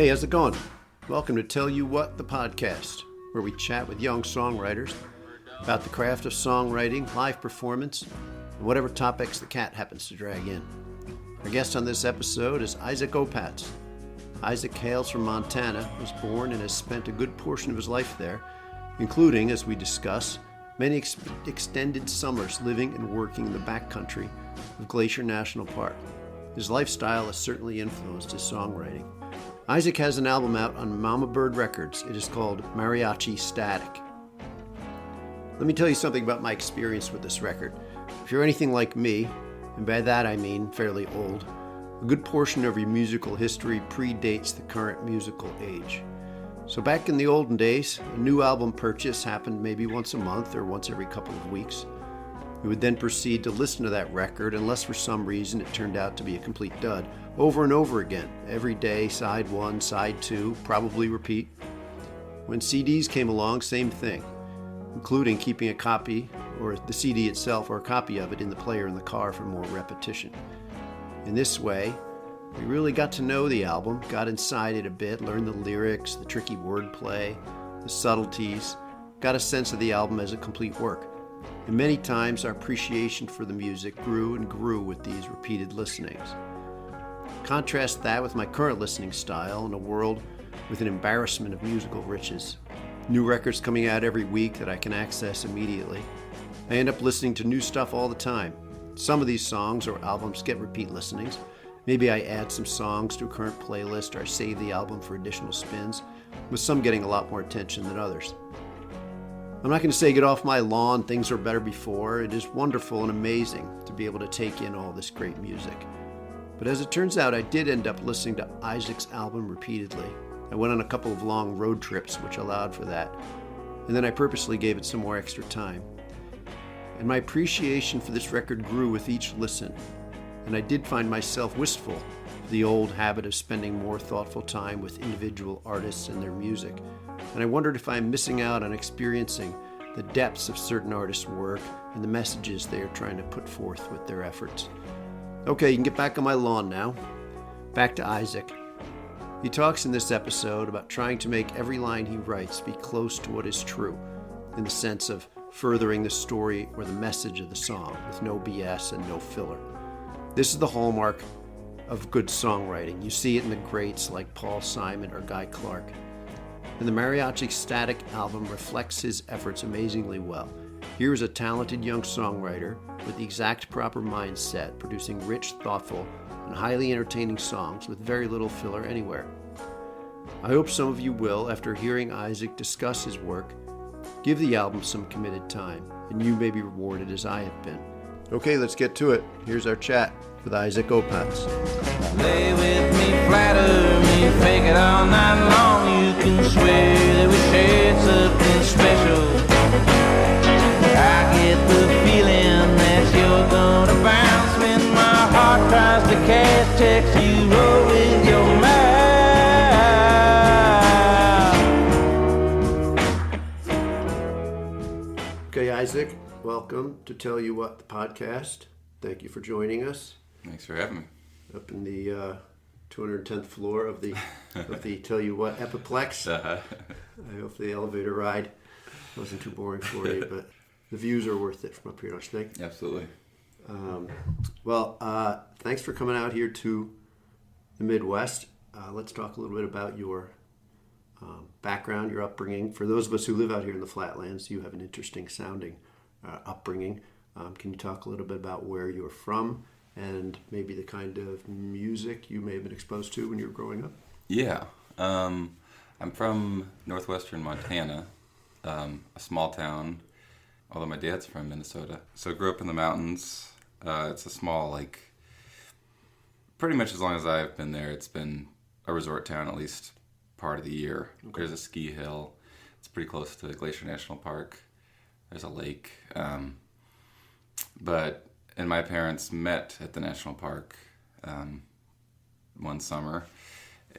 Hey, how's it going? Welcome to Tell You What, the podcast, where we chat with young songwriters about the craft of songwriting, live performance, and whatever topics the cat happens to drag in. Our guest on this episode is Izaak Opatz. Izaak hails from Montana, was born and has spent a good portion of his life there, including, as we discuss, many extended summers living and working in the backcountry of Glacier National Park. His lifestyle has certainly influenced his songwriting. Izaak has an album out on Mama Bird Records. It is called Mariachi Static. Let me tell you something about my experience with this record. If you're anything like me, and by that I mean fairly old, a good portion of your musical history predates the current musical age. So back in the olden days, a new album purchase happened maybe once a month or once every couple of weeks. We would then proceed to listen to that record unless for some reason it turned out to be a complete dud, over and over again, every day, side one, side two, probably repeat. When CDs came along, same thing, including keeping a copy, or the CD itself, or a copy of it in the player in the car for more repetition. In this way, we really got to know the album, got inside it a bit, learned the lyrics, the tricky wordplay, the subtleties, got a sense of the album as a complete work. And many times our appreciation for the music grew and grew with these repeated listenings. Contrast that with my current listening style in a world with an embarrassment of musical riches. New records coming out every week that I can access immediately. I end up listening to new stuff all the time. Some of these songs or albums get repeat listenings. Maybe I add some songs to a current playlist or I save the album for additional spins, with some getting a lot more attention than others. I'm not going to say get off my lawn, things were better before. It is wonderful and amazing to be able to take in all this great music. But as it turns out, I did end up listening to Izaak's album repeatedly. I went on a couple of long road trips, which allowed for that. And then I purposely gave it some more extra time. And my appreciation for this record grew with each listen. And I did find myself wistful for the old habit of spending more thoughtful time with individual artists and their music. And I wondered if I'm missing out on experiencing the depths of certain artists' work and the messages they are trying to put forth with their efforts. Okay, you can get back on my lawn now. Back to Izaak. He talks in this episode about trying to make every line he writes be close to what is true, in the sense of furthering the story or the message of the song with no BS and no filler. This is the hallmark of good songwriting. You see it in the greats like Paul Simon or Guy Clark. And the Mariachi Static album reflects his efforts amazingly well. Here is a talented young songwriter with the exact proper mindset, producing rich, thoughtful, and highly entertaining songs with very little filler anywhere. I hope some of you will, after hearing Izaak discuss his work, give the album some committed time, and you may be rewarded as I have been. Okay, let's get to it. Here's our chat with Izaak Opatz. Lay with me, flatter me, fake it all night long. You can swear that we shared something special. I get the feeling that you're gonna bounce when my heart tries to cast text you roll with your mouth. Okay, Izaak, welcome to Tell You What, the podcast. Thank you for joining us. Thanks for having me. Up in the 210th floor of the Tell You What Epiplex. I hope the elevator ride wasn't too boring for you, but the views are worth it from up here, don't you think? Absolutely. Thanks for coming out here to the Midwest. Let's talk a little bit about your background, your upbringing. For those of us who live out here in the Flatlands, you have an interesting sounding upbringing. Can you talk a little bit about where you're from and maybe the kind of music you may have been exposed to when you were growing up? Yeah. I'm from northwestern Montana, a small town, although my dad's from Minnesota. So I grew up in the mountains. It's a small, pretty much as long as I've been there, it's been a resort town at least part of the year. Okay. There's a ski hill. It's pretty close to the Glacier National Park. There's a lake. And my parents met at the national park one summer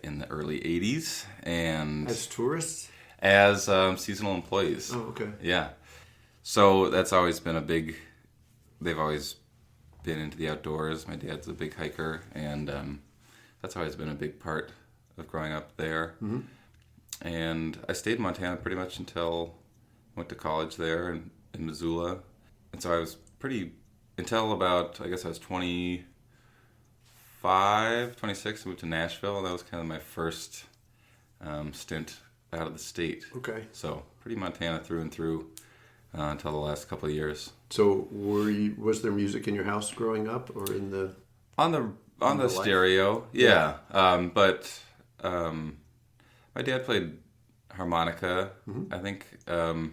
in the early 80s. And as tourists? As seasonal employees. Oh, okay. Yeah. So that's always been they've always been into the outdoors. My dad's a big hiker, and that's always been a big part of growing up there. Mm-hmm. And I stayed in Montana pretty much until I went to college there in Missoula. And so I was until about, I guess I was 25, 26, I moved to Nashville. And that was kind of my first stint out of the state. Okay. So pretty Montana through and through until the last couple of years. So was there music in your house growing up, or in the on the stereo? Yeah. But my dad played harmonica. Mm-hmm. I think kind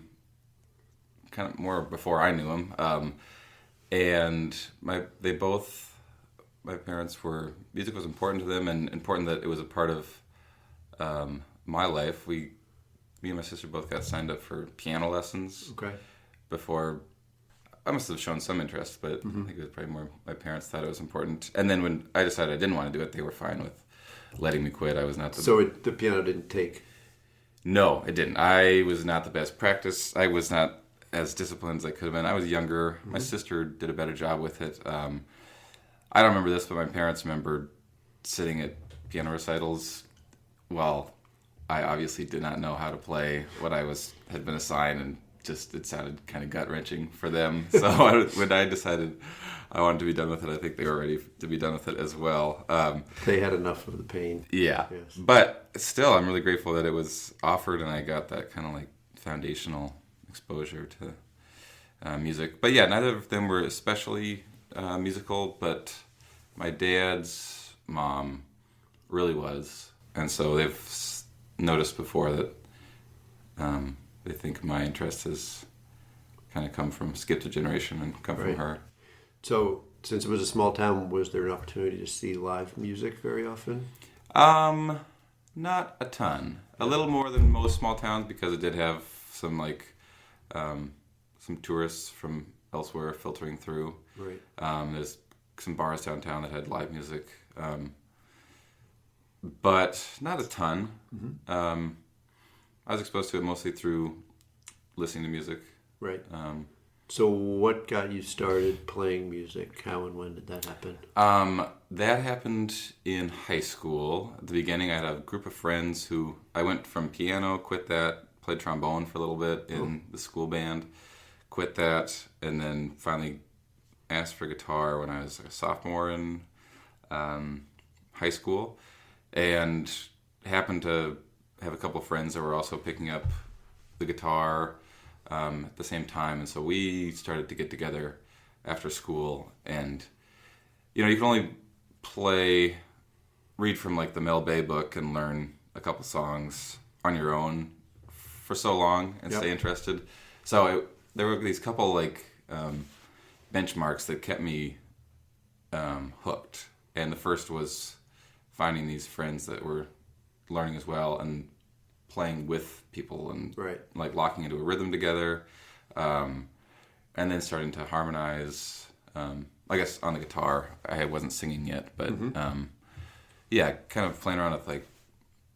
of more before I knew him. And my parents music was important to them, and important that it was a part of my life. Me and my sister both got signed up for piano lessons. Okay. Before, I must have shown some interest, but I think it was probably more my parents thought it was important. And then when I decided I didn't want to do it, they were fine with letting me quit. I was not the piano didn't take? No, it didn't. I was not the best practice. I was not as disciplined as I could have been. I was younger. Mm-hmm. My sister did a better job with it. I don't remember this, but my parents remembered sitting at piano recitals while I obviously did not know how to play what I had been assigned, and just it sounded kind of gut-wrenching for them. So when I decided I wanted to be done with it, I think they were ready to be done with it as well. They had enough of the pain. Yeah. Yes. But still, I'm really grateful that it was offered and I got that kind of like foundational exposure to music. But yeah, neither of them were especially musical, but my dad's mom really was. And so they've noticed before that they think my interest has kind of skipped a generation and come from her. So, since it was a small town, was there an opportunity to see live music very often? Not a ton. A little more than most small towns, because it did have some some tourists from elsewhere filtering through. Right. There's some bars downtown that had live music, but not a ton. Mm-hmm. I was exposed to it mostly through listening to music. Right. So what got you started playing music? How and when did that happen? That happened in high school. At the beginning, I had a group of friends who I went from piano, quit that, played trombone for a little bit in the school band, quit that, and then finally asked for guitar when I was a sophomore in high school, and happened to have a couple of friends that were also picking up the guitar at the same time, and so we started to get together after school. And you can only read from like the Mel Bay book and learn a couple songs on your own for so long and stay interested. So there were these couple like benchmarks that kept me hooked, and the first was finding these friends that were learning as well and playing with people and like locking into a rhythm together, and then starting to harmonize. I guess on the guitar, I wasn't singing yet, but kind of playing around with like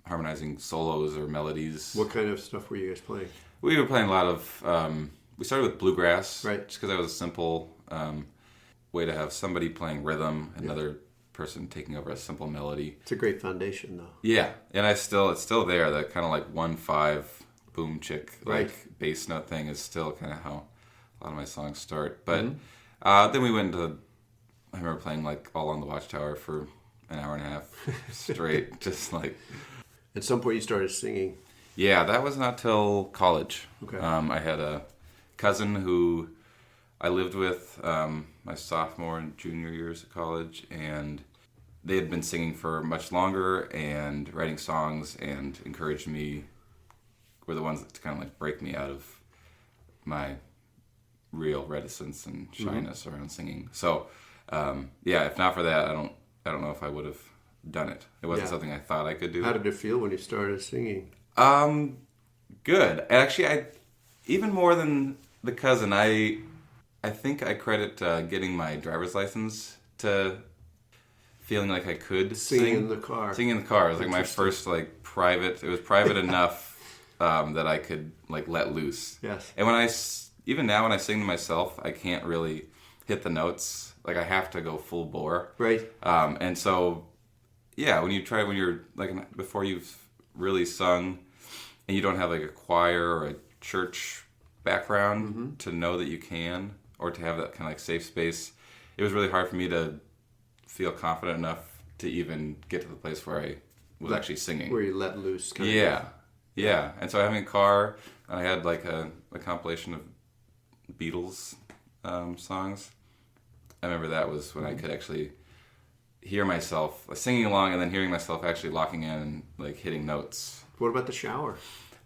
harmonizing solos or melodies. What kind of stuff were you guys playing? We were playing a lot of. We started with bluegrass, right? Just because that was a simple way to have somebody playing rhythm, another person taking over a simple melody. It's a great foundation, though. Yeah, and it's still there. That kind of like 1/5 boom chick like bass note thing is still kind of how a lot of my songs start. But then we went into. I remember playing like All on the Watchtower for an hour and a half straight, just like. At some point, you started singing. Yeah, that was not till college. Okay. I had a cousin who I lived with my sophomore and junior years of college, and they had been singing for much longer and writing songs, and encouraged me. Were the ones that kind of like break me out of my real reticence and shyness around singing. So, if not for that, I don't know if I would have done it. It wasn't something I thought I could do. How did it feel when you started singing? Good. Actually, even more than the cousin, I think I credit getting my driver's license to feeling like I could sing in the car. Singing in the car. It was like my first like private. It was private enough that I could like let loose. Yes. And even now when I sing to myself, I can't really hit the notes. Like I have to go full bore. Right. And so when you're like before you've really sung and you don't have like a choir or a church background to know that you can, or to have that kind of like safe space, it was really hard for me to feel confident enough to even get to the place where I was actually singing. Where you let loose. Yeah. And so having a car, I had like a compilation of Beatles songs. I remember that was when I could actually hear myself singing along and then hearing myself actually locking in and like hitting notes. What about the shower?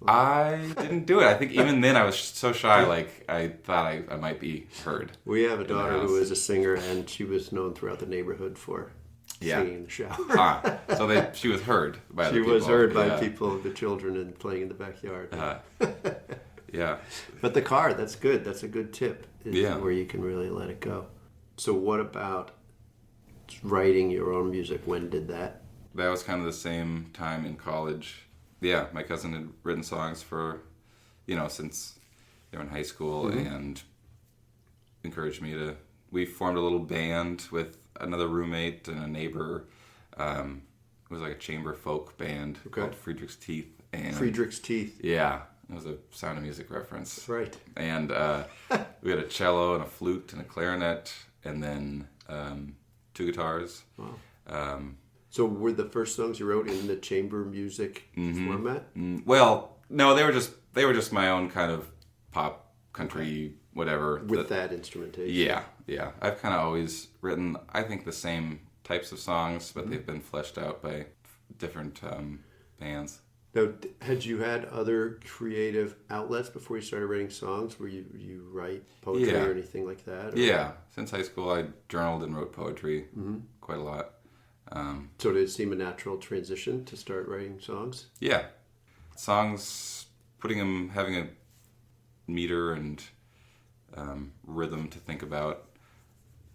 I didn't do it. I think even then I was so shy, like I thought I might be heard. We have a daughter who is a singer, and she was known throughout the neighborhood for singing in the shower. So she was heard by the people. She was heard by people, the children, and playing in the backyard. Yeah. But the car, that's good. That's a good tip. Where you can really let it go. So what about writing your own music? When did that? That was kind of the same time in college. Yeah, my cousin had written songs for, since they were in high school and encouraged me to... We formed a little band with another roommate and a neighbor. It was like a chamber folk band called Friedrich's Teeth. Friedrich's Teeth. Yeah, it was a Sound of Music reference. Right. And we had a cello and a flute and a clarinet and then 2 guitars. Wow. So were the first songs you wrote in the chamber music format? Well, no, they were just my own kind of pop, country, whatever. With that instrumentation. Yeah. I've kind of always written, I think, the same types of songs, but they've been fleshed out by different bands. Now, had you had other creative outlets before you started writing songs? Where you write poetry or anything like that? Or? Yeah. Since high school, I journaled and wrote poetry quite a lot. So did it seem a natural transition to start writing songs? Yeah. Songs, having a meter and rhythm to think about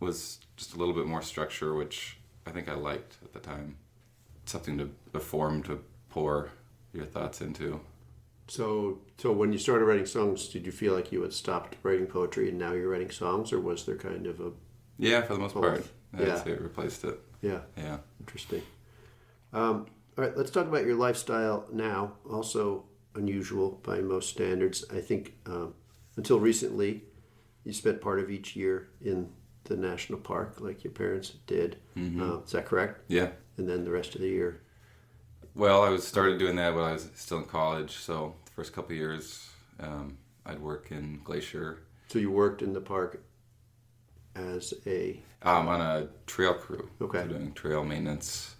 was just a little bit more structure, which I think I liked at the time. Something a form to pour your thoughts into. So when you started writing songs, did you feel like you had stopped writing poetry and now you're writing songs, or was there kind of a... Yeah, for the most part. I'd say it replaced it. Yeah. Interesting. All right, let's talk about your lifestyle now. Also unusual by most standards. I think until recently, you spent part of each year in the national park, like your parents did. Is that correct? Yeah. And then the rest of the year. Well, I started doing that when I was still in college. So the first couple of years, I'd work in Glacier. So you worked in the park as on a trail crew. Okay. So doing trail maintenance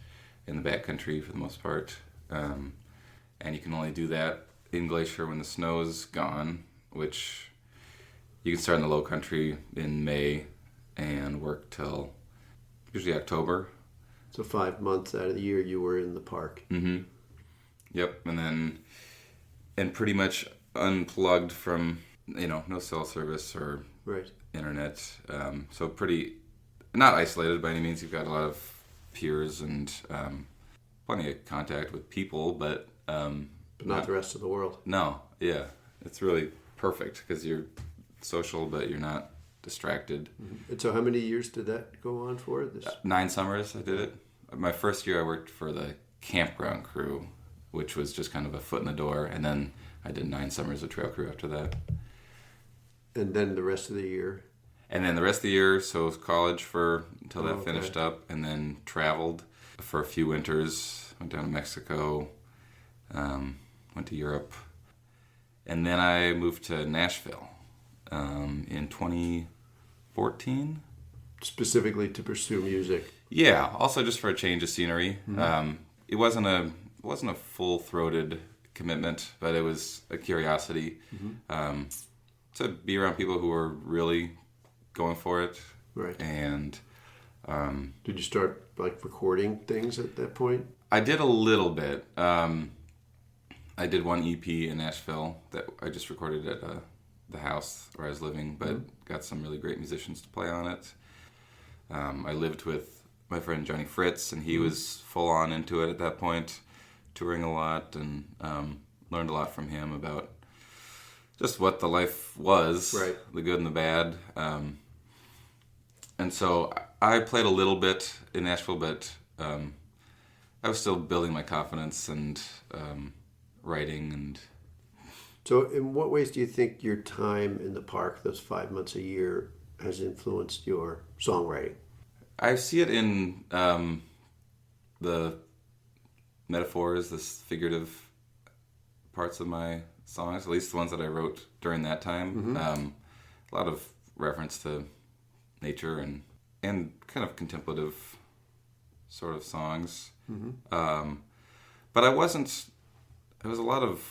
in the backcountry for the most part. And you can only do that in Glacier when the snow's gone, which you can start in the low country in May and work till usually October. So 5 months out of the year you were in the park. Mm-hmm. Yep. And pretty much unplugged from, no cell service or internet. So pretty, not isolated by any means. You've got a lot of peers and plenty of contact with people, but not the rest of the world. No, yeah. It's really perfect because you're social, but you're not distracted. Mm-hmm. And so how many years did that go on for? 9 summers I did it. My first year I worked for the campground crew, which was just kind of a foot in the door, and then I did 9 summers of trail crew after that. And then the rest of the year? And then the rest of the year, so it was college until that finished up, and then traveled for a few winters. Went down to Mexico, went to Europe, and then I moved to Nashville in 2014. Specifically to pursue music? Yeah, also just for a change of scenery. Mm-hmm. It wasn't a full-throated commitment, but it was a curiosity to be around people who were really going for it. Right. And did you start recording things at that point? I did a little bit. I did one EP in Nashville that I just recorded at the house where I was living, but got some really great musicians to play on it. I lived with my friend Johnny Fritz, and he was full on into it at that point, touring a lot, and learned a lot from him about just what the life was, the good and the bad. And so I played a little bit in Nashville, but I was still building my confidence and writing and. So in what ways do you think your time in the park, those 5 months a year, has influenced your songwriting? I see it in the metaphors, the figurative parts of my songs, at least the ones that I wrote during that time. A lot of reference to nature and kind of contemplative sort of songs. But it was a lot of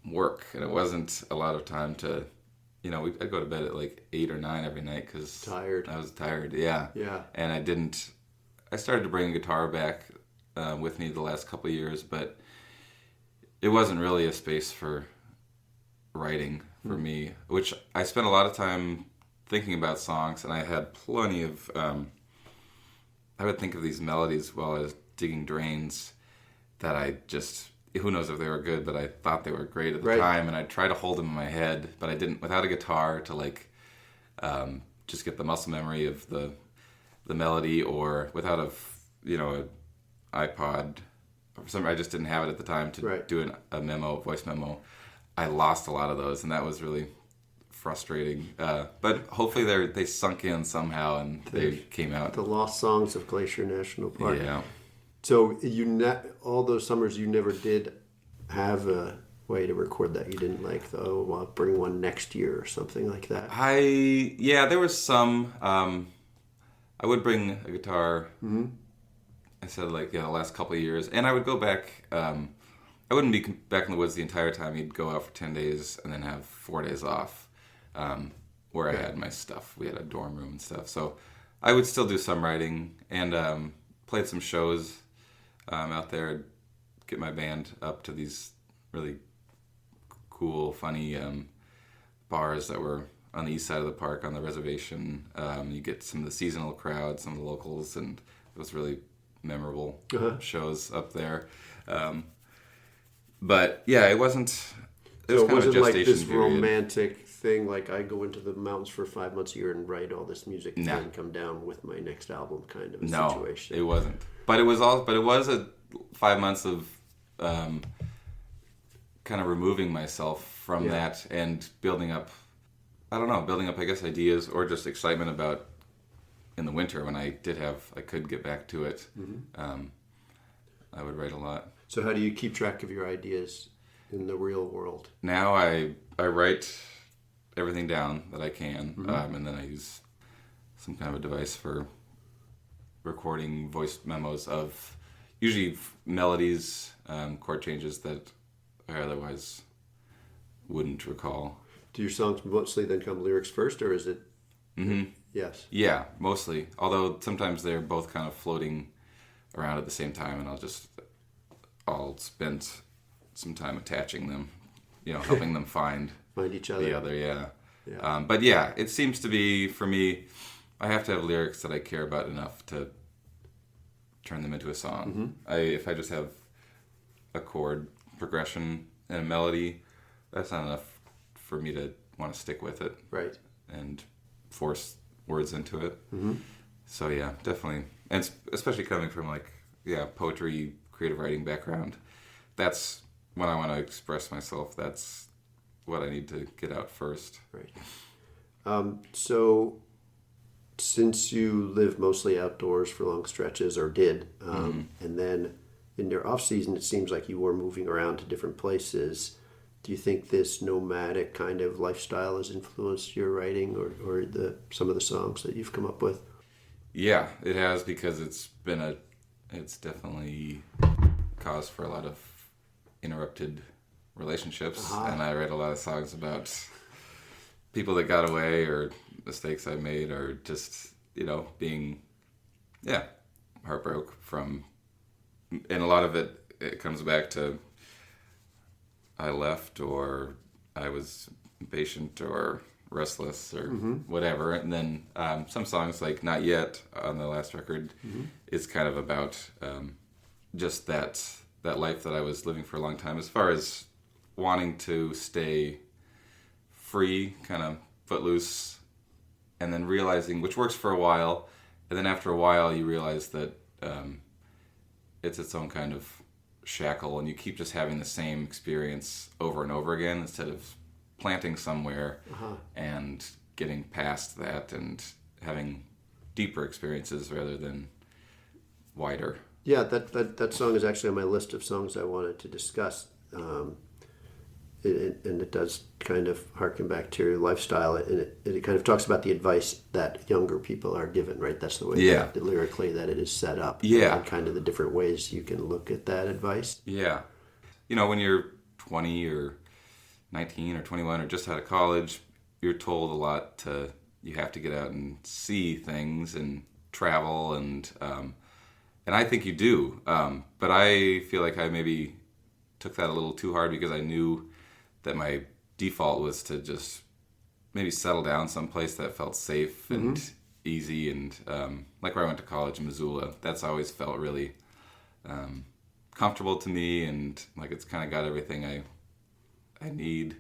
work, and it wasn't a lot of time to, I'd go to bed at like 8 or 9 every night because Tired. I was tired, yeah. Yeah. And I started to bring a guitar back with me the last couple of years, but it wasn't really a space for writing for me, which I spent a lot of time thinking about songs, and I had plenty of, I would think of these melodies while I was digging drains that I just, who knows if they were good, but I thought they were great at the time, and I'd try to hold them in my head, but I didn't, without a guitar to like, just get the muscle memory of the melody, or without an iPod, or something. I just didn't have it at the time to do a voice memo. I lost a lot of those, and that was really frustrating. But hopefully they sunk in somehow, and they came out. The lost songs of Glacier National Park. Yeah. So all those summers you never did have a way to record that. You didn't like, I'll bring one next year or something like that. There was some. I would bring a guitar. I said the last couple of years, and I would go back. I wouldn't be back in the woods the entire time. You'd go out for 10 days and then have 4 days off, where I had my stuff. We had a dorm room and stuff, so I would still do some writing and played some shows out there. Get my band up to these really cool, funny bars that were on the east side of the park on the reservation. You get some of the seasonal crowds, some of the locals, and it was really memorable shows up there. But yeah, it wasn't. So it wasn't like this romantic thing, like I go into the mountains for 5 months a year and write all this music and then come down with my next album kind of a situation. No, it wasn't. But it was a 5 months of kind of removing myself from that and building up, I guess, ideas or just excitement about in the winter when I could get back to it. I would write a lot. So how do you keep track of your ideas in the real world? Now I write everything down that I can, and then I use some kind of a device for recording voice memos of usually melodies, chord changes that I otherwise wouldn't recall. Do your songs mostly then come lyrics first, or is it? Yes. Yeah, mostly. Although sometimes they're both kind of floating around at the same time, and I'll spend some time attaching them, helping them find each other. The other, yeah. But yeah, it seems to be, for me, I have to have lyrics that I care about enough to turn them into a song. If I just have a chord progression and a melody, that's not enough for me to want to stick with it. Right. And force words into it. So yeah, definitely. And especially coming from poetry, creative writing background, that's when I want to express myself. That's what I need to get out first. Right. So since you live mostly outdoors for long stretches, or did, and then in your off season, it seems like you were moving around to different places. Do you think this nomadic kind of lifestyle has influenced your writing or some of the songs that you've come up with? Yeah, it has, because it's definitely cause for a lot of interrupted relationships. And I write a lot of songs about people that got away, or mistakes I made, or just, being, heartbroken from, and a lot of it comes back to I left, or I was impatient or restless, or whatever. And then some songs like Not Yet on the last record is kind of about just that life that I was living for a long time, as far as wanting to stay free, kind of footloose, and then realizing, which works for a while, and then after a while you realize that it's its own kind of shackle, and you keep just having the same experience over and over again instead of planting somewhere and getting past that and having deeper experiences rather than wider. Yeah, that song is actually on my list of songs I wanted to discuss. And it does kind of harken back to your lifestyle, and it kind of talks about the advice that younger people are given, right? That's the way that lyrically that it is set up. Yeah. And kind of the different ways you can look at that advice. Yeah. You know, when you're 20 or 19 or 21 or just out of college, you're told a lot you have to get out and see things and travel, and I think you do. But I feel like I maybe took that a little too hard because I knew that my default was to just maybe settle down someplace that felt safe and easy, and like where I went to college in Missoula, that's always felt really comfortable to me, and like it's kind of got everything I need.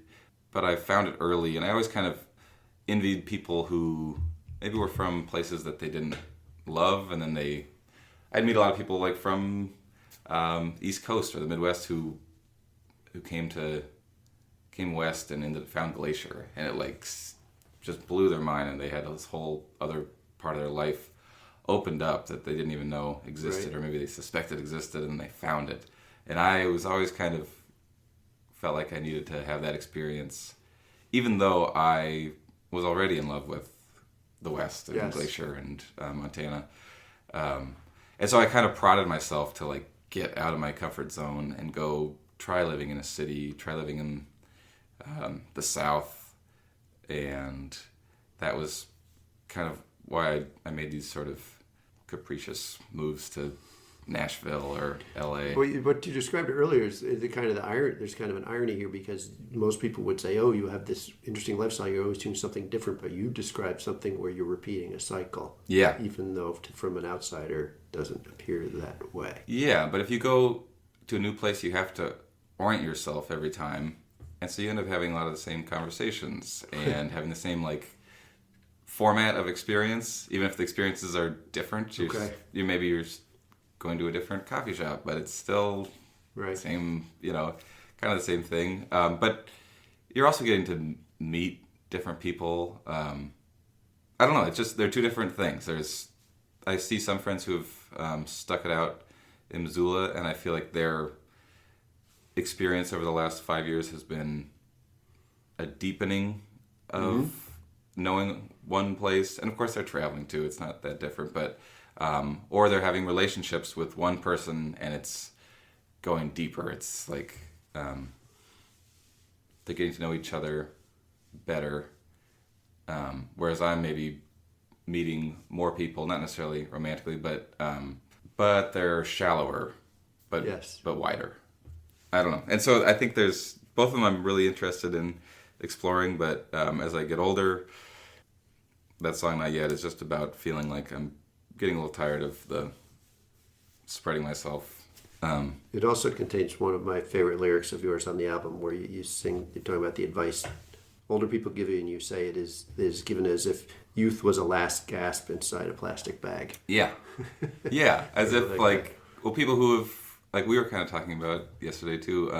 But I found it early, and I always kind of envied people who maybe were from places that they didn't love, and then I'd meet a lot of people like from East Coast or the Midwest who came west and found Glacier, and it like just blew their mind, and they had this whole other part of their life opened up that they didn't even know existed, or maybe they suspected existed, and they found it. And I was always kind of felt like I needed to have that experience, even though I was already in love with the West and Glacier and Montana. And so I kind of prodded myself to like get out of my comfort zone and go try living in a city, try living in the South, and that was kind of why I made these sort of capricious moves to Nashville or LA. Well, what you described earlier is the kind of the irony. There's kind of an irony here, because most people would say, "Oh, you have this interesting lifestyle. You're always doing something different," but you describe something where you're repeating a cycle. Yeah. Even though from an outsider doesn't appear that way. Yeah, but if you go to a new place, you have to orient yourself every time, and so you end up having a lot of the same conversations and having the same like format of experience, even if the experiences are different. You're going to a different coffee shop, but it's still same, kind of the same thing. But you're also getting to meet different people. I don't know. It's just, they're two different things. I see some friends who have stuck it out in Missoula, and I feel like their experience over the last 5 years has been a deepening of knowing one place. And of course they're traveling too. It's not that different, but or they're having relationships with one person and it's going deeper. It's like they're getting to know each other better. Whereas I'm maybe meeting more people, not necessarily romantically, but they're shallower, but wider. I don't know. And so I think there's both of them I'm really interested in exploring, but as I get older, that song Not Yet is just about feeling like I'm getting a little tired of the spreading myself. It also contains one of my favorite lyrics of yours on the album, where you're talking about the advice older people give you, and you say it is given as if youth was a last gasp inside a plastic bag. Yeah. Yeah. As if people who have, like we were kind of talking about yesterday too,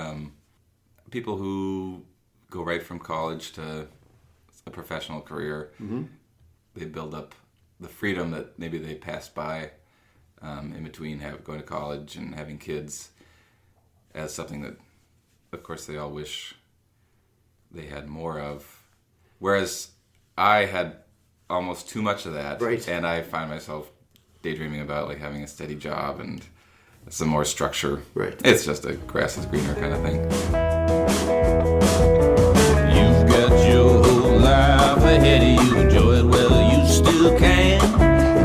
people who go right from college to a professional career, they build up the freedom that maybe they passed by in between going to college and having kids as something that, of course, they all wish they had more of. Whereas I had almost too much of that, and I find myself daydreaming about like having a steady job and some more structure. It's just a grass is greener kind of thing. You've got your whole life ahead of you. Enjoy it while you still can.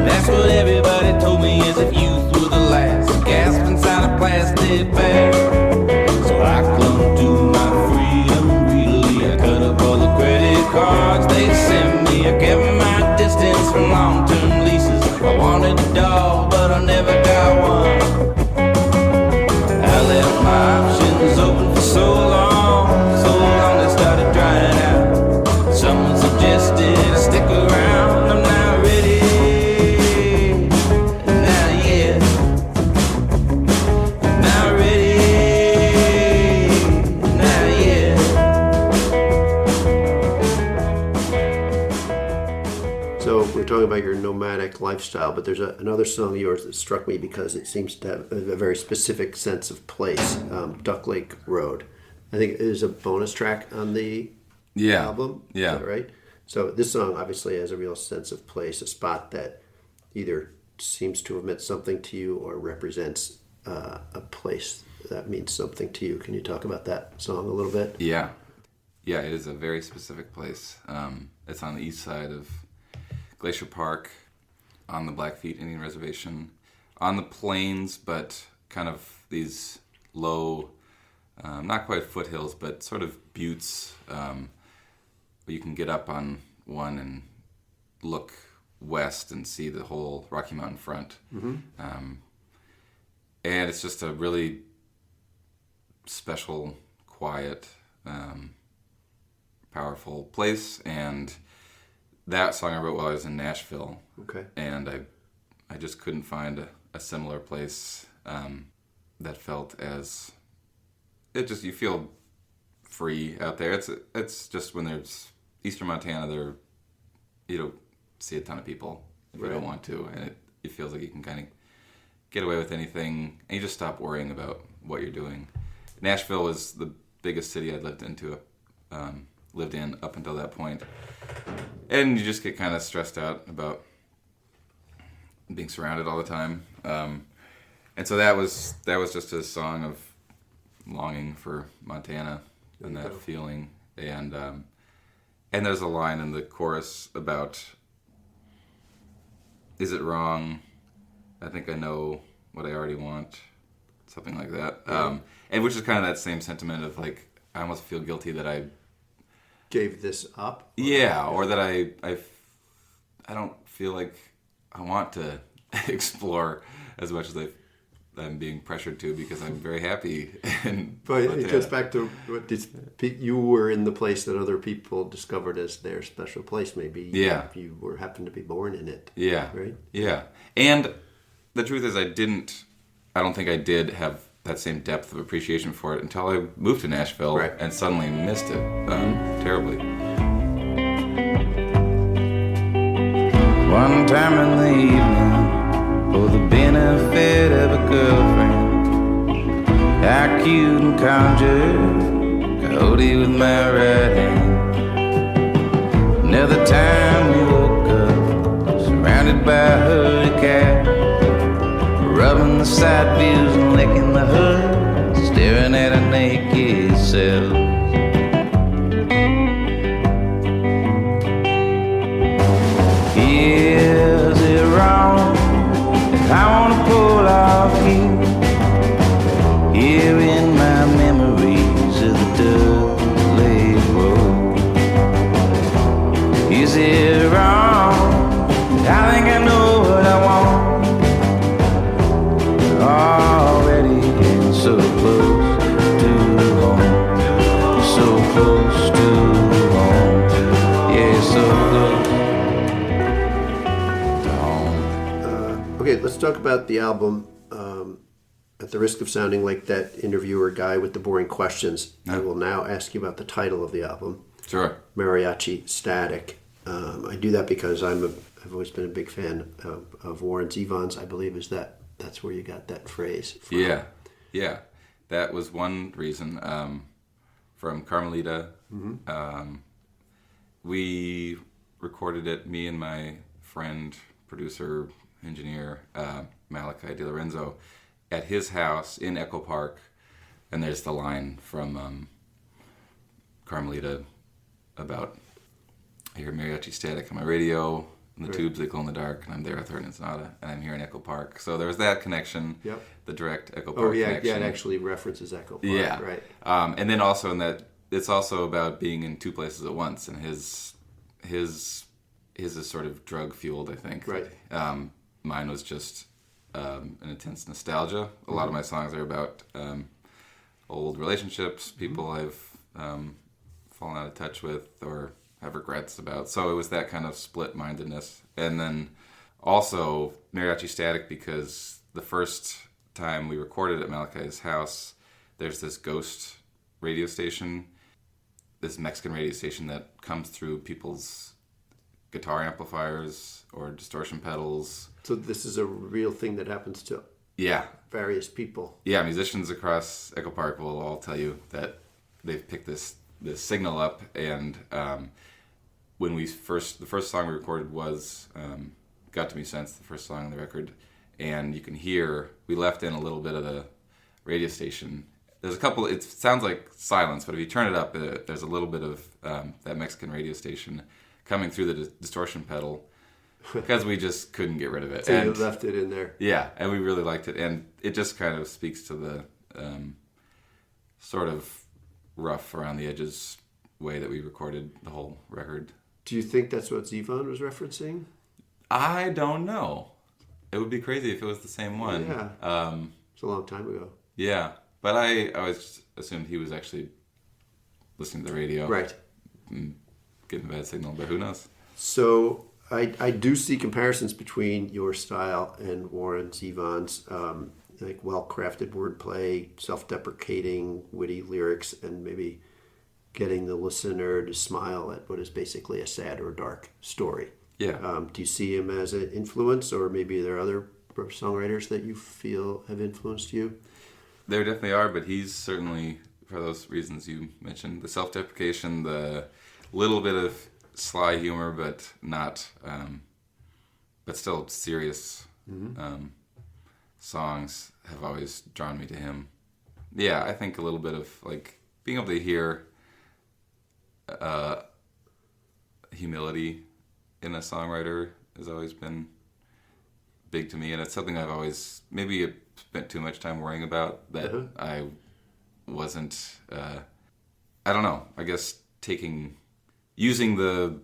That's what everybody told me, as if youth were the last gasp inside a plastic bag. So I clung to my freedom greedily. I cut up all the credit cards they sent me. I kept my distance from long-term leases. I wanted a dog, but I never got one. I left my options open for so long they started drying out. Someone suggested I stick around. I'm not ready, not yet. were talking about your nomadic lifestyle, but there's another song of yours that struck me because it seems to have a very specific sense of place, Duck Lake Road. I think it is a bonus track on the album. Yeah. Is that right? So this song obviously has a real sense of place, a spot that either seems to have meant something to you or represents a place that means something to you. Can you talk about that song a little bit? Yeah. Yeah, it is a very specific place. It's on the east side of Glacier Park, on the Blackfeet Indian Reservation, on the plains, but kind of these low, not quite foothills, but sort of buttes. You can get up on one and look west and see the whole Rocky Mountain front. Mm-hmm. And it's just a really special, quiet, powerful place. And that song I wrote while I was in Nashville. Okay. And I just couldn't find a similar place that felt as... you feel free out there. It's just when there's Eastern Montana, you don't see a ton of people if you don't want to, and it feels like you can kind of get away with anything, and you just stop worrying about what you're doing. Nashville was the biggest city I'd lived in up until that point, and you just get kind of stressed out about being surrounded all the time. And so that was just a song of longing for Montana and that feeling. And there's a line in the chorus about, is it wrong? I think I know what I already want. Something like that. Yeah. And which is kind of that same sentiment of like, I almost feel guilty that I gave this up. Or that I don't feel like I want to explore as much as I'm being pressured to, because I'm very happy. But it goes back to what you were in the place that other people discovered as their special place. Maybe you happened to be born in it. Yeah. Right? Yeah. And the truth is I don't think I did have that same depth of appreciation for it until I moved to Nashville and suddenly missed it terribly. One time in the evening, for the benefit of a girlfriend, I cued and conjured coyote with my right hand. Another time we woke up, surrounded by a herd of cattle, rubbing the side views and licking the hood, staring at a naked self. Is it wrong? I wanna pull off here in my memories of the Duck Lake Road. Is it wrong? I think I know what I want. Already getting so close to home, so close to home, yeah, so close. Okay, let's talk about the album. At the risk of sounding like that interviewer guy with the boring questions, I will now ask you about the title of the album. Sure. Mariachi Static. I do that because I've always been a big fan of Warren Zevon's. I believe that's where you got that phrase from. Yeah. That was one reason. From Carmelita. Mm-hmm. We recorded it, me and my friend, producer, engineer, Malachi DiLorenzo, at his house in Echo Park. And there's the line from Carmelita about, I hear Mariachi Static on my radio, and the tubes, they glow in the dark, and I'm there with her in Ensenada, and I'm here in Echo Park. So there was that connection, the direct Echo Park connection. Yeah, it actually references Echo Park, right. And then also in that, it's also about being in two places at once, and his is sort of drug-fueled, I think. Right. Mine was just an intense nostalgia. A lot of my songs are about old relationships, people I've fallen out of touch with or have regrets about. So it was that kind of split-mindedness. And then also Mariachi Static, because the first time we recorded at Malachi's house, there's this ghost radio station, this Mexican radio station that comes through people's guitar amplifiers or distortion pedals. So this is a real thing that happens to various people. Yeah, musicians across Echo Park will all tell you that they've picked this signal up, and when the first song we recorded was Got to Me Sense, the first song on the record, and you can hear, we left in a little bit of the radio station. There's a couple, it sounds like silence, but if you turn it up, there's a little bit of that Mexican radio station coming through the distortion pedal, because we just couldn't get rid of it. So you left it in there. Yeah, and we really liked it, and it just kind of speaks to the sort of rough around the edges way that we recorded the whole record. Do you think that's what Zevon was referencing? I don't know. It would be crazy if it was the same one. Yeah. It's a long time ago. Yeah, but I always assumed he was actually listening to the radio. Right. Getting a bad signal, but who knows? So I do see comparisons between your style and Warren Zevon's, like well-crafted wordplay, self-deprecating, witty lyrics, and maybe getting the listener to smile at what is basically a sad or dark story. Yeah. Do you see him as an influence, or maybe there are other songwriters that you feel have influenced you? There definitely are, but he's certainly, for those reasons you mentioned, the self-deprecation, the little bit of sly humor, but not, but still serious songs have always drawn me to him. Yeah, I think a little bit of like being able to hear humility in a songwriter has always been big to me, and it's something I've always maybe spent too much time worrying about that I wasn't. I don't know. I guess using the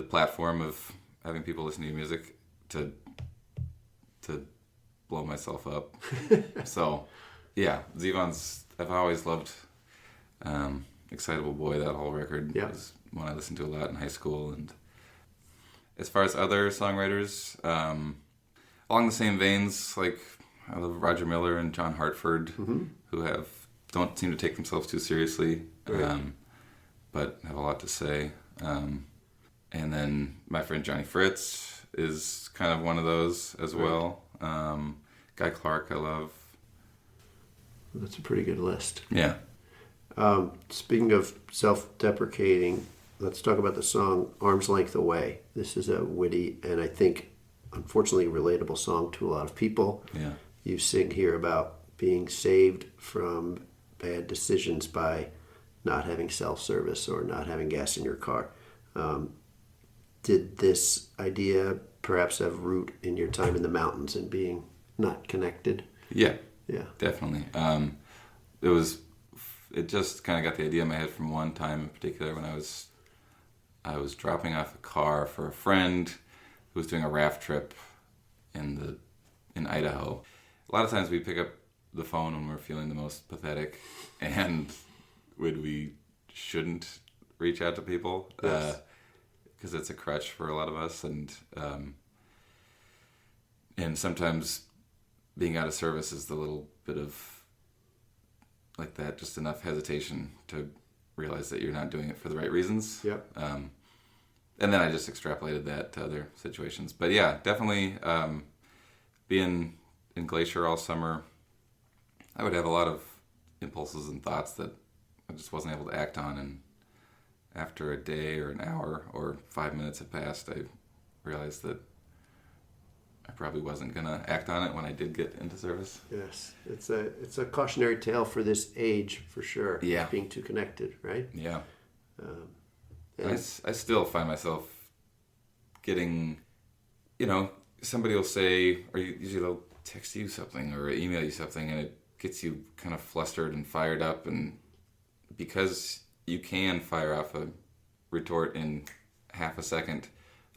platform of having people listen to your music to blow myself up. So, yeah, Zevon's. I've always loved Excitable Boy. That whole record was one I listened to a lot in high school. And as far as other songwriters, along the same veins, like I love Roger Miller and John Hartford, who don't seem to take themselves too seriously, but have a lot to say. And then my friend Johnny Fritz is kind of one of those as well. Guy Clark I love. That's a pretty good list. Yeah. Speaking of self-deprecating, let's talk about the song Arm's Length Away. This is a witty and I think unfortunately relatable song to a lot of people. Yeah. You sing here about being saved from bad decisions by not having self-service or not having gas in your car. Did this idea perhaps have root in your time in the mountains and being not connected? Yeah. Yeah. Definitely. It just kind of got the idea in my head from one time in particular when I was dropping off a car for a friend who was doing a raft trip in Idaho. A lot of times we pick up the phone when we're feeling the most pathetic, and when we shouldn't reach out to people because it's a crutch for a lot of us, and sometimes being out of service is the little bit of like that, just enough hesitation to realize that you're not doing it for the right reasons. Yep. And then I just extrapolated that to other situations. But yeah, definitely being in Glacier all summer, I would have a lot of impulses and thoughts that I just wasn't able to act on. And after a day or an hour or 5 minutes had passed, I realized that I probably wasn't going to act on it when I did get into service. Yes. It's a cautionary tale for this age, for sure. Yeah. Being too connected, right? Yeah. I still find myself getting, somebody will say, or usually they'll text you something or email you something, and it gets you kind of flustered and fired up. And because you can fire off a retort in half a second,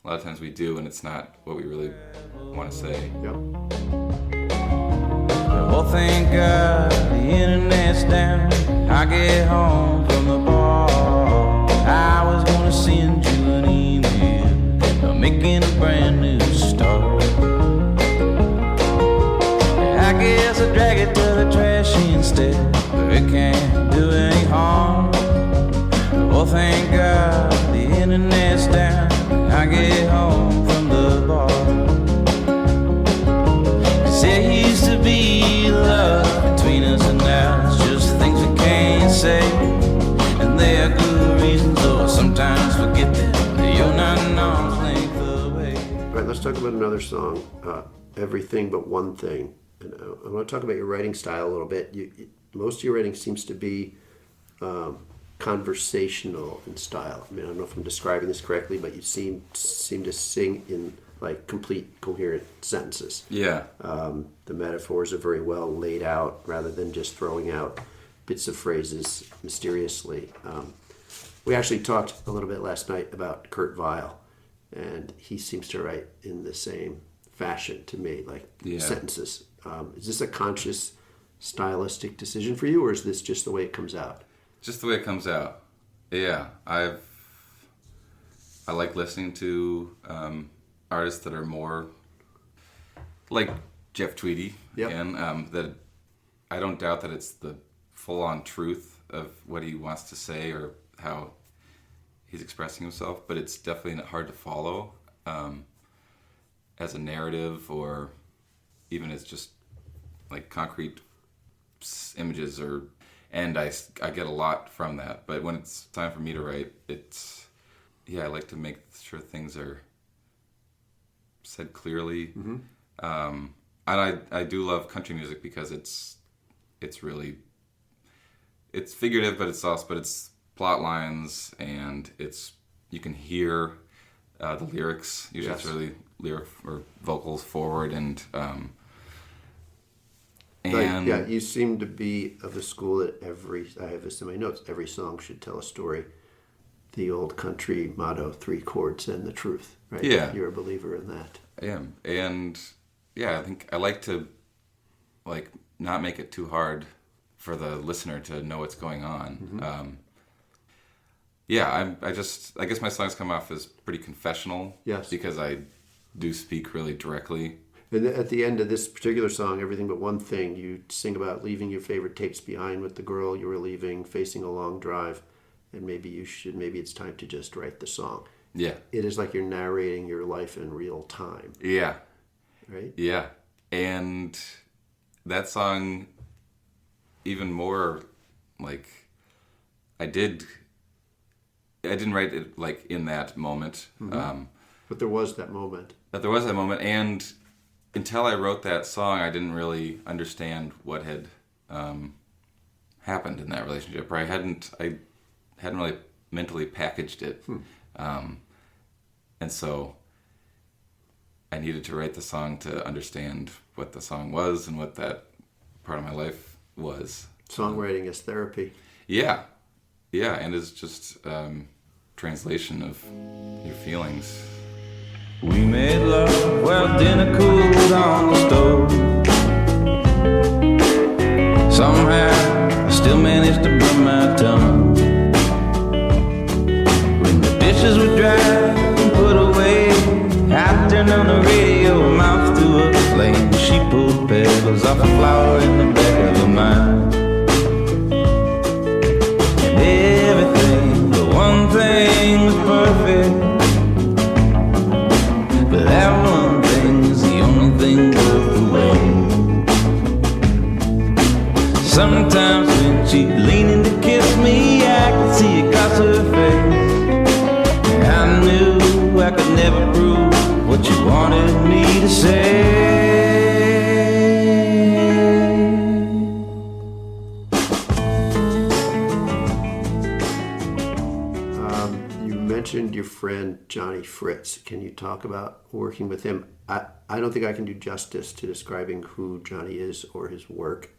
a lot of times we do, and it's not what we really want to say. Yep. Well, thank God the internet's down. I get home from the bar. I was gonna send you an email, making a brand new start. I guess I drag it to the trash instead, but it can't do any harm. Well, thank God the internet's down. I I get home from the bar. 'Cause there used to be love between us, and now it's just things we can't say. And there are good reasons, or sometimes forget that you're not an arm's length away. All right, let's talk about another song, Everything But One Thing. And I want to talk about your writing style a little bit. Most of your writing seems to be conversational in style. I mean, I don't know if I'm describing this correctly, but you seem to sing in like complete coherent sentences. Yeah. The metaphors are very well laid out rather than just throwing out bits of phrases mysteriously. We actually talked a little bit last night about Kurt Weill, and he seems to write in the same fashion to me, like sentences. Is this a conscious stylistic decision for you, or is this just the way it comes out? Just the way it comes out. Yeah, I like listening to artists that are more like Jeff Tweedy. Yep. And that I don't doubt that it's the full-on truth of what he wants to say or how he's expressing himself, but it's definitely hard to follow as a narrative, or even as just like concrete images, and I get a lot from that. But when it's time for me to write, I like to make sure things are said clearly. Mm-hmm. And I do love country music because it's figurative, but it's plot lines, and you can hear the lyrics. Usually it's really lyric or vocals forward, and you seem to be of the school that I have this in my notes, every song should tell a story. The old country motto, 3 chords and the truth, right? Yeah. You're a believer in that. I am. And yeah, I think I like to not make it too hard for the listener to know what's going on. Mm-hmm. I guess my songs come off as pretty confessional. Yes. Because I do speak really directly. And at the end of this particular song, Everything But One Thing, you sing about leaving your favorite tapes behind with the girl you were leaving, facing a long drive, and maybe it's time to just write the song. Yeah. It is like you're narrating your life in real time. Yeah. Right? Yeah. And that song, even more, like, I didn't write it like in that moment. Mm-hmm. But there was that moment. And until I wrote that song, I didn't really understand what had happened in that relationship, or I hadn't really mentally packaged it. And so I needed to write the song to understand what the song was and what that part of my life was. Songwriting is therapy. Yeah, and it's just translation of your feelings. We made love while dinner cooled on the stove. Somehow I still managed to burn my tongue. When the dishes were dry and put away, I turned on the radio, mouth to a flame. She pulled petals off a flower in the back of her mind. And everything but one thing was perfect. But that one thing is the only thing worth the wait. Sometimes when she'd lean in to kiss me, I could see across her face. I knew I could never prove what you wanted me to say. You mentioned your friend Johnny Fritz. Can you talk about working with him? I don't think I can do justice to describing who Johnny is or his work.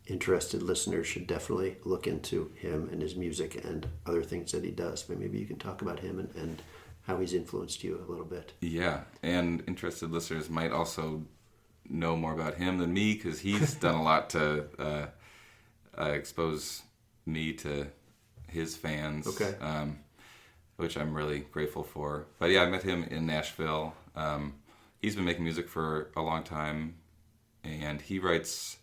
Interested listeners should definitely look into him and his music and other things that he does. But maybe you can talk about him and how he's influenced you a little bit. Yeah, and interested listeners might also know more about him than me, because he's done a lot to expose me to his fans. Okay. Which I'm really grateful for. But yeah, I met him in Nashville. He's been making music for a long time, and he writes.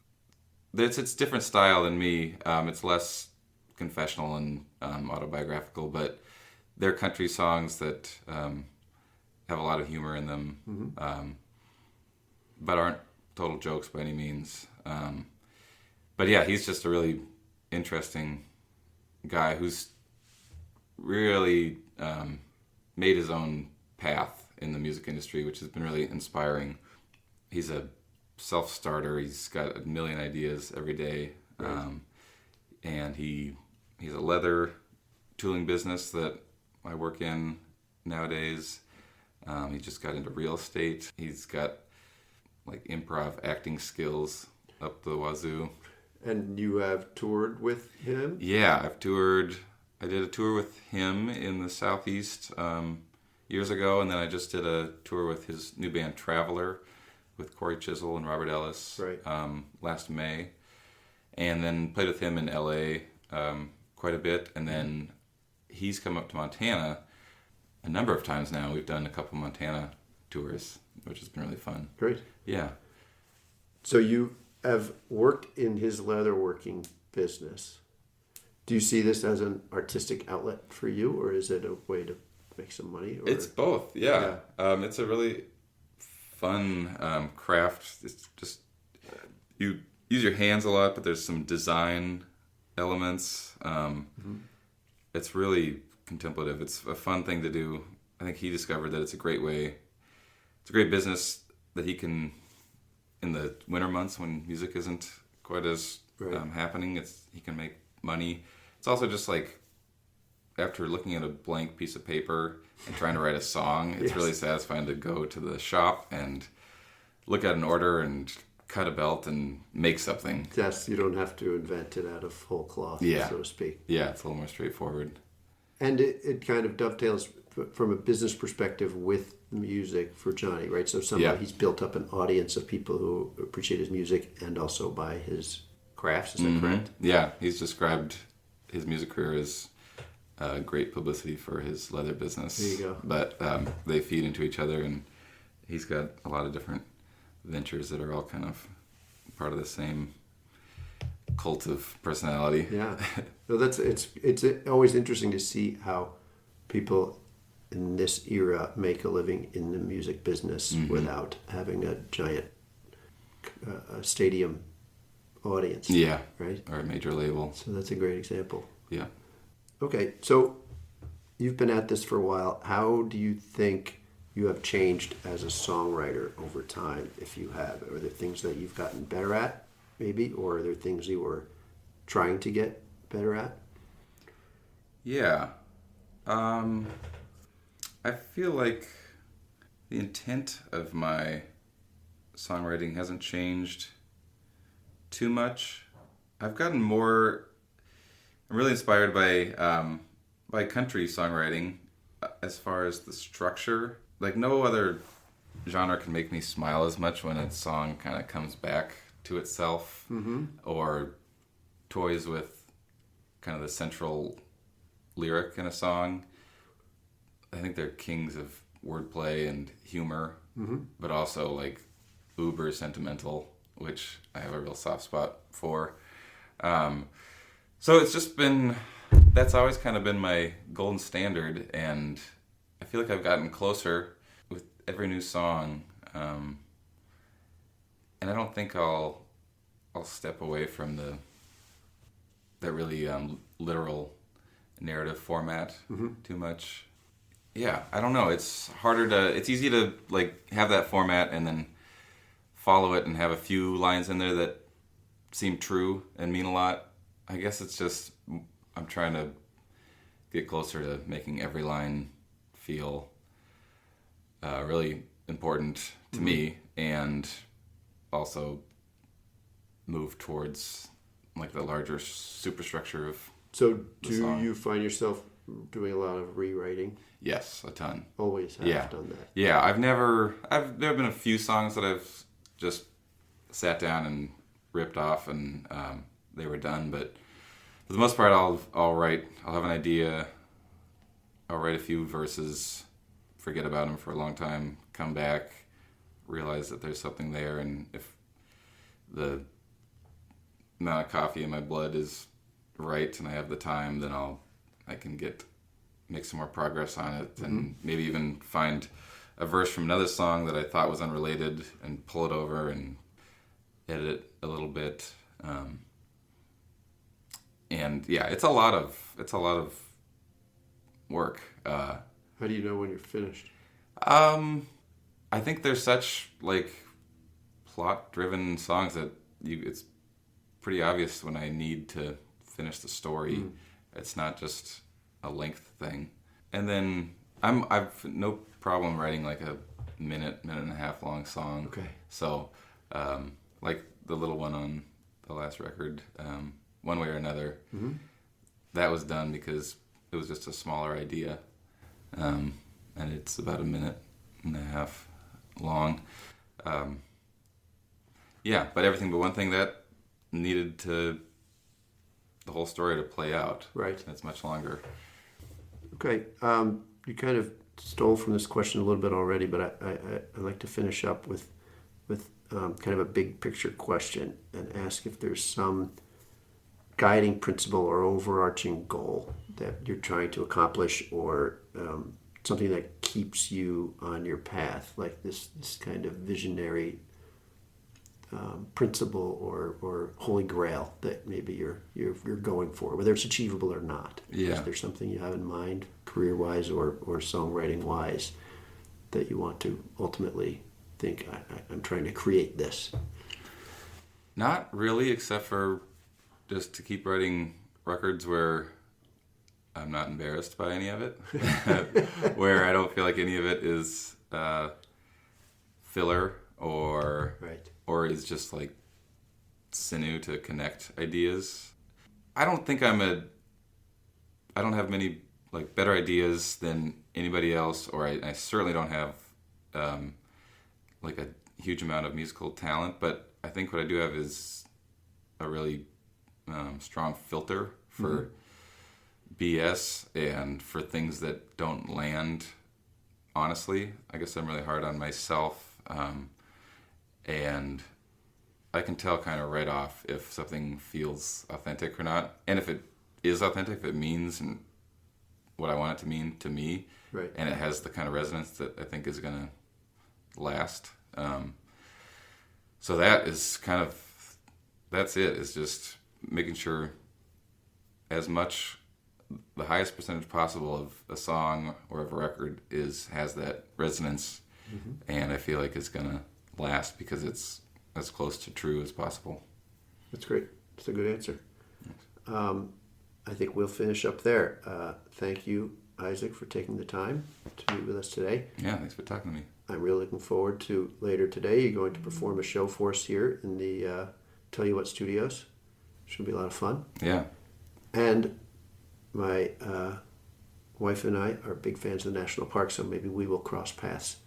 It's different style than me. It's less confessional and autobiographical, but they're country songs that have a lot of humor in them, but aren't total jokes by any means. But yeah, he's just a really interesting guy who's really made his own path in the music industry, which has been really inspiring. He's a self-starter. He's got a million ideas every day. Right. And he's a leather tooling business that I work in nowadays. He just got into real estate. He's got like improv acting skills up the wazoo. And you have toured with him? Yeah, I've toured. I did a tour with him in the Southeast years ago, and then I just did a tour with his new band Traveler with Corey Chisel and Robert Ellis last May. And then played with him in LA quite a bit, and then he's come up to Montana a number of times now. We've done a couple Montana tours, which has been really fun. Great. Yeah. So you have worked in his leatherworking business. Do you see this as an artistic outlet for you, or is it a way to make some money? Or? It's both, yeah. It's a really fun craft. It's just, you use your hands a lot, but there's some design elements. It's really contemplative. It's a fun thing to do. I think he discovered that it's a great business that he can, in the winter months when music isn't quite as happening, he can make money. It's also just like, after looking at a blank piece of paper and trying to write a song, it's really satisfying to go to the shop and look at an order and cut a belt and make something. Yes, you don't have to invent it out of whole cloth, so to speak. Yeah, it's a little more straightforward. And it kind of dovetails from a business perspective with music for Johnny, right? So somehow he's built up an audience of people who appreciate his music and also buy his crafts. Is that correct? Yeah, he's described his music career as great publicity for his leather business. There you go. But they feed into each other, and he's got a lot of different ventures that are all kind of part of the same cult of personality. Yeah. No, it's always interesting to see how people in this era make a living in the music business without having a giant stadium audience. Yeah. Right? Or a major label. So that's a great example. Yeah. Okay, so you've been at this for a while. How do you think you have changed as a songwriter over time, if you have? Are there things that you've gotten better at, maybe? Or are there things you were trying to get better at? Yeah. I feel like the intent of my songwriting hasn't changed too much. I've gotten more... I'm really inspired by country songwriting as far as the structure. Like, no other genre can make me smile as much when a song kind of comes back to itself or toys with kind of the central lyric in a song. I think they're kings of wordplay and humor, but also like uber sentimental, which I have a real soft spot for. So it's just been, that's always kind of been my golden standard, and I feel like I've gotten closer with every new song, and I don't think I'll step away from that really literal narrative format too much. Yeah, I don't know. It's easy to like have that format and then follow it and have a few lines in there that seem true and mean a lot. I guess it's just, I'm trying to get closer to making every line feel really important to me, and also move towards like the larger superstructure of So do you find yourself doing a lot of rewriting? Yes, a ton. Always have done that. Yeah, there have been a few songs that I've just sat down and ripped off and they were done, but for the most part I'll have an idea, I'll write a few verses, forget about them for a long time, come back, realize that there's something there, and if the amount of coffee in my blood is right and I have the time, then I can make some more progress on it, and maybe even find a verse from another song that I thought was unrelated and pull it over and edit it a little bit. And yeah, it's a lot of work. How do you know when you're finished? I think they're such like plot-driven songs that it's pretty obvious when I need to finish the story. It's not just a length thing. And then I've no problem writing like a minute and a half long song. Okay. So like the little one on the last record, One Way or Another, that was done because it was just a smaller idea. And it's about a minute and a half long. Yeah, but everything but one thing that needed the whole story to play out. Right. It's much longer. Okay. You kind of stole from this question a little bit already, but I'd like to finish up with kind of a big picture question and ask if there's some guiding principle or overarching goal that you're trying to accomplish, or something that keeps you on your path, like this kind of visionary principle or holy grail that maybe you're going for, whether it's achievable or not. Yeah. Is there something you have in mind, career-wise or songwriting-wise, that you want to ultimately think, I'm trying to create this? Not really, except for just to keep writing records where I'm not embarrassed by any of it, where I don't feel like any of it is filler or is just like sinew to connect ideas. I don't think I don't have many like better ideas than anybody else, or I certainly don't have like a huge amount of musical talent, but I think what I do have is a really strong filter for BS and for things that don't land honestly. I guess I'm really hard on myself, and I can tell kind of right off if something feels authentic or not, and if it is authentic, if it means what I want it to mean to me, right, and it has the kind of resonance that I think is going to last. So that is that's it. It's just making sure as much, the highest percentage possible of a song or of a record has that resonance, and I feel like it's going to last because it's as close to true as possible. That's great. That's a good answer. I think we'll finish up there. Thank you, Izaak, for taking the time to meet with us today. Yeah, thanks for talking to me. I'm really looking forward to later today. You're going to perform a show for us here in the Tell You What Studios. Should be a lot of fun. Yeah. And my wife and I are big fans of the national park, so maybe we will cross paths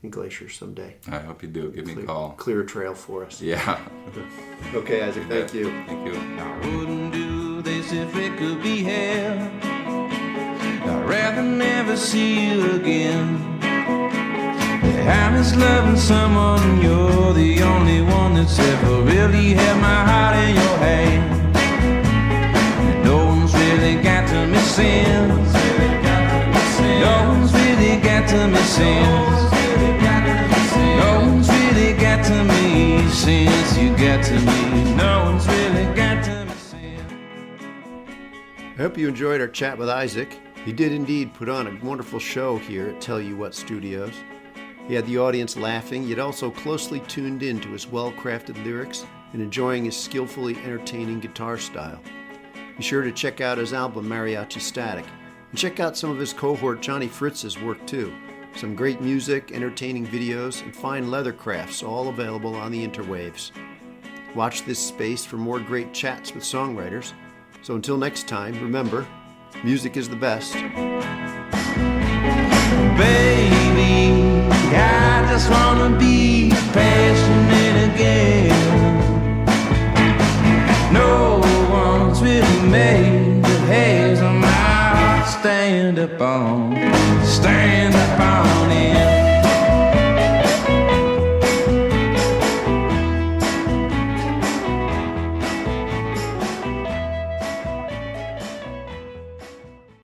in Glacier someday. I hope you do. Give me a call. Clear a trail for us. Yeah. Okay, Izaak, thank you. Thank you. I wouldn't do this if it could be helped. I'd rather never see you again. I'm just loving someone, you're the only one that's ever really had my heart in your hand. And no one's really got to me since. No one's really got to me since. No one's really got to me since you got to me. No one's really got to me since. I hope you enjoyed our chat with Izaak. He did indeed put on a wonderful show here at Tell You What Studios. He had the audience laughing, yet also closely tuned in to his well-crafted lyrics and enjoying his skillfully entertaining guitar style. Be sure to check out his album, Mariachi Static, and check out some of his cohort Johnny Fritz's work too. Some great music, entertaining videos, and fine leather crafts, all available on the interwaves. Watch this space for more great chats with songwriters. So until next time, remember, music is the best. Baby, I just wanna be passionate again. No one's really made the hairs on my heart stand up on it.